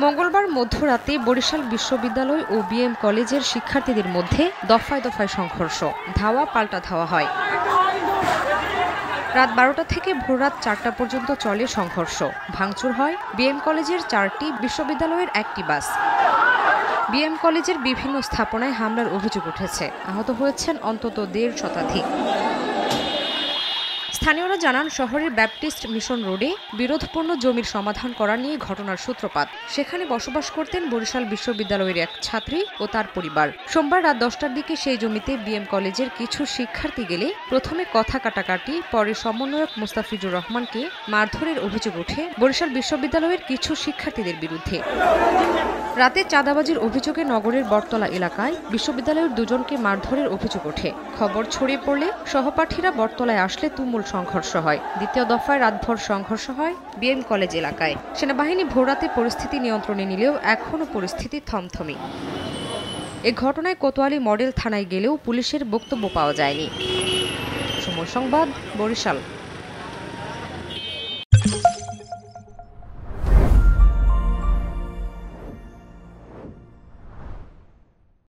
মঙ্গলবার মধ্যরাতে বরিশাল বিশ্ববিদ্যালয় ও বিএম কলেজের শিক্ষার্থীদের মধ্যে দফায় দফায় সংঘর্ষ, ধাওয়া পাল্টা ধাওয়া হয়। রাত 12টা থেকে ভোররাত 4টা পর্যন্ত চলে সংঘর্ষ। ভাঙচুর হয় বিএম কলেজের 4টি, বিশ্ববিদ্যালয়ের 1টি বাস। বিএম কলেজের বিভিন্ন স্থাপনায় হামলার অভিযোগ উঠেছে। আহত হয়েছেন অন্তত 1.5 শতাধিক। স্থানীয়রা জানান, শহরের ব্যাপটিস্ট মিশন রোডে বিরোধপূর্ণ জমির সমাধান করা নিয়ে ঘটনার সূত্রপাত। সেখানে বসবাস করতেন বরিশাল বিশ্ববিদ্যালয়ের এক ছাত্রী ও তার পরিবার। সোমবার রাত 10টার দিকে সেই জমিতে বিএম কলেজের কিছু শিক্ষার্থী গেলে প্রথমে কথা কাটাকাটি, পরে সমন্বয়ক মোস্তাফিজুর রহমানকে মারধরের অভিযোগ ওঠে বরিশাল বিশ্ববিদ্যালয়ের কিছু শিক্ষার্থীদের বিরুদ্ধে। রাতে চাঁদাবাজির অভিযোগে নগরের বটতলা এলাকায় বিশ্ববিদ্যালয়ের 2 জনকে মারধরের অভিযোগ ওঠে। খবর ছড়িয়ে পড়লে সহপাঠীরা বটতলায় আসলে তুমুল সংঘর্ষ হয়। দ্বিতীয় দফায় রাতভর সংঘর্ষ হয় বিএম কলেজ এলাকায়। সেনাবাহিনী ভোররাতে পরিস্থিতি নিয়ন্ত্রণে নিলেও এখনও পরিস্থিতি থমথমে। এ ঘটনায় কোতোয়ালি মডেল থানায় গেলেও পুলিশের বক্তব্য পাওয়া যায়নি। সময় সংবাদ, বরিশাল।